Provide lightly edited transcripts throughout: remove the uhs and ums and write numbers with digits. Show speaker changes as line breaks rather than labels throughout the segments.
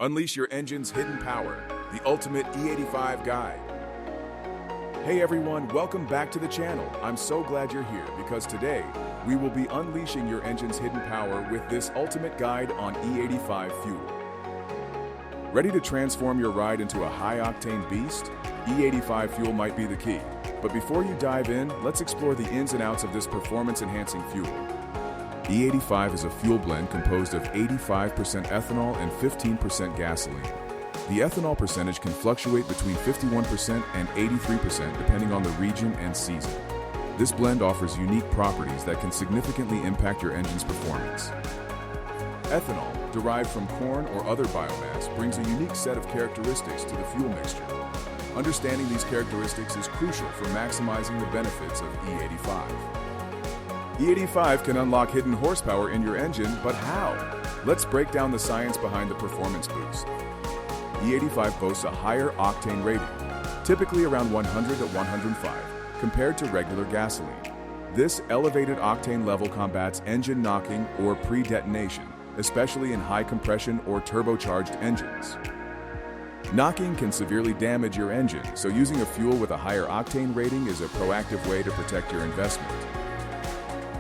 Unleash your engine's hidden power, the ultimate E85 guide. Hey everyone, welcome back to the channel. I'm so glad you're here because today we will be unleashing your engine's hidden power with this ultimate guide on E85 fuel. Ready to transform your ride into a high-octane beast? E85 fuel might be the key. But before you dive in, let's explore the ins and outs of this performance-enhancing fuel. E85 is a fuel blend composed of 85% ethanol and 15% gasoline. The ethanol percentage can fluctuate between 51% and 83% depending on the region and season. This blend offers unique properties that can significantly impact your engine's performance. Ethanol, derived from corn or other biomass, brings a unique set of characteristics to the fuel mixture. Understanding these characteristics is crucial for maximizing the benefits of E85. E85 can unlock hidden horsepower in your engine, but how? Let's break down the science behind the performance boost. E85 boasts a higher octane rating, typically around 100 to 105, compared to regular gasoline. This elevated octane level combats engine knocking or pre-detonation, especially in high compression or turbocharged engines. Knocking can severely damage your engine, so using a fuel with a higher octane rating is a proactive way to protect your investment.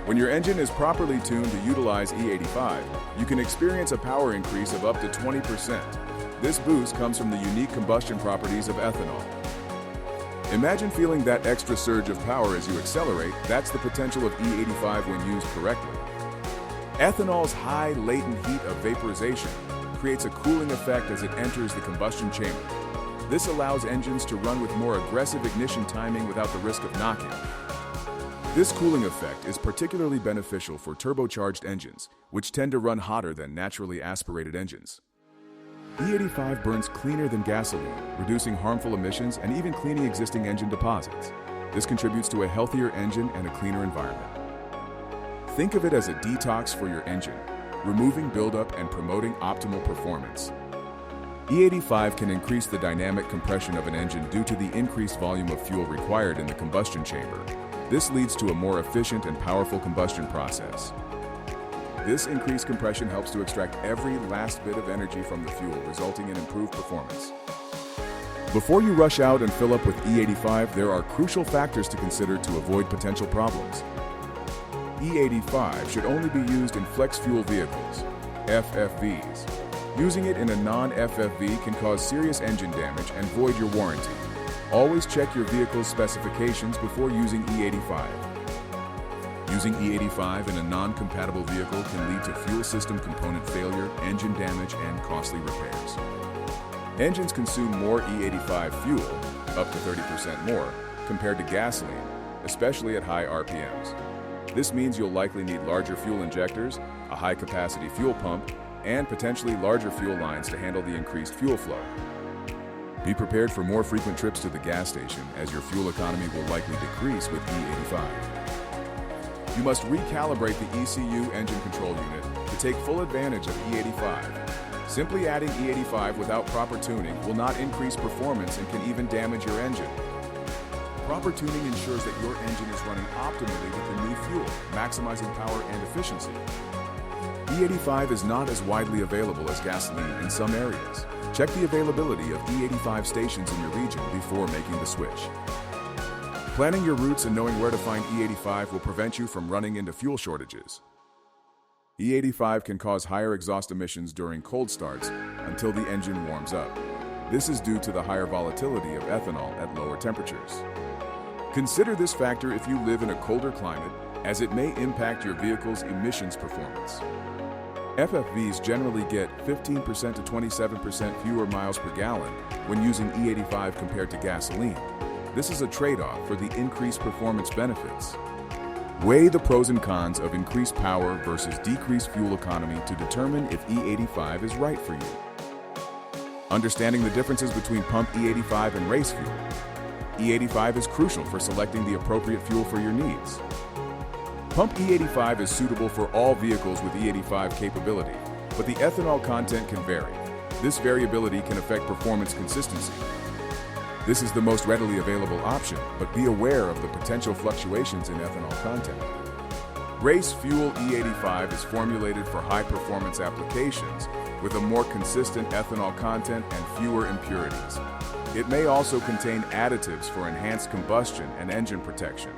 When your engine is properly tuned to utilize E85, you can experience a power increase of up to 20%. This boost comes from the unique combustion properties of ethanol. Imagine feeling that extra surge of power as you accelerate. That's the potential of E85 when used correctly. Ethanol's high latent heat of vaporization creates a cooling effect as it enters the combustion chamber. This allows engines to run with more aggressive ignition timing without the risk of knocking. This cooling effect is particularly beneficial for turbocharged engines, which tend to run hotter than naturally aspirated engines. E85 burns cleaner than gasoline, reducing harmful emissions and even cleaning existing engine deposits. This contributes to a healthier engine and a cleaner environment. Think of it as a detox for your engine, removing buildup and promoting optimal performance. E85 can increase the dynamic compression of an engine due to the increased volume of fuel required in the combustion chamber. This leads to a more efficient and powerful combustion process. This increased compression helps to extract every last bit of energy from the fuel, resulting in improved performance. Before you rush out and fill up with E85, there are crucial factors to consider to avoid potential problems. E85 should only be used in flex fuel vehicles, FFVs. Using it in a non-FFV can cause serious engine damage and void your warranty. Always check your vehicle's specifications before using E85. Using E85 in a non-compatible vehicle can lead to fuel system component failure, engine damage, and costly repairs. Engines consume more E85 fuel, up to 30% more, compared to gasoline, especially at high RPMs. This means you'll likely need larger fuel injectors, a high-capacity fuel pump, and potentially larger fuel lines to handle the increased fuel flow. Be prepared for more frequent trips to the gas station, as your fuel economy will likely decrease with E85. You must recalibrate the ECU engine control unit to take full advantage of E85. Simply adding E85 without proper tuning will not increase performance and can even damage your engine. Proper tuning ensures that your engine is running optimally with the new fuel, maximizing power and efficiency. E85 is not as widely available as gasoline in some areas. Check the availability of E85 stations in your region before making the switch. Planning your routes and knowing where to find E85 will prevent you from running into fuel shortages. E85 can cause higher exhaust emissions during cold starts until the engine warms up. This is due to the higher volatility of ethanol at lower temperatures. Consider this factor if you live in a colder climate, as it may impact your vehicle's emissions performance. FFVs generally get 15% to 27% fewer miles per gallon when using E85 compared to gasoline. This is a trade-off for the increased performance benefits. Weigh the pros and cons of increased power versus decreased fuel economy to determine if E85 is right for you. Understanding the differences between pump E85 and race fuel. E85 is crucial for selecting the appropriate fuel for your needs. Pump E85 is suitable for all vehicles with E85 capability, but the ethanol content can vary. This variability can affect performance consistency. This is the most readily available option, but be aware of the potential fluctuations in ethanol content. Race Fuel E85 is formulated for high-performance applications with a more consistent ethanol content and fewer impurities. It may also contain additives for enhanced combustion and engine protection.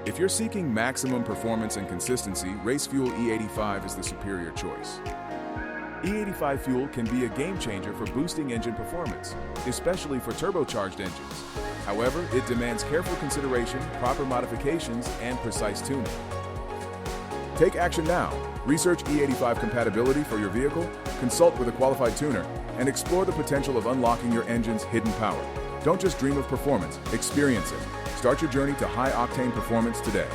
If you're seeking maximum performance and consistency, race fuel E85 is the superior choice. E85 fuel can be a game changer for boosting engine performance, especially for turbocharged engines. However, it demands careful consideration, proper modifications, and precise tuning. Take action now. Research E85 compatibility for your vehicle, consult with a qualified tuner, and explore the potential of unlocking your engine's hidden power. Don't just dream of performance, experience it. Start your journey to high-octane performance today.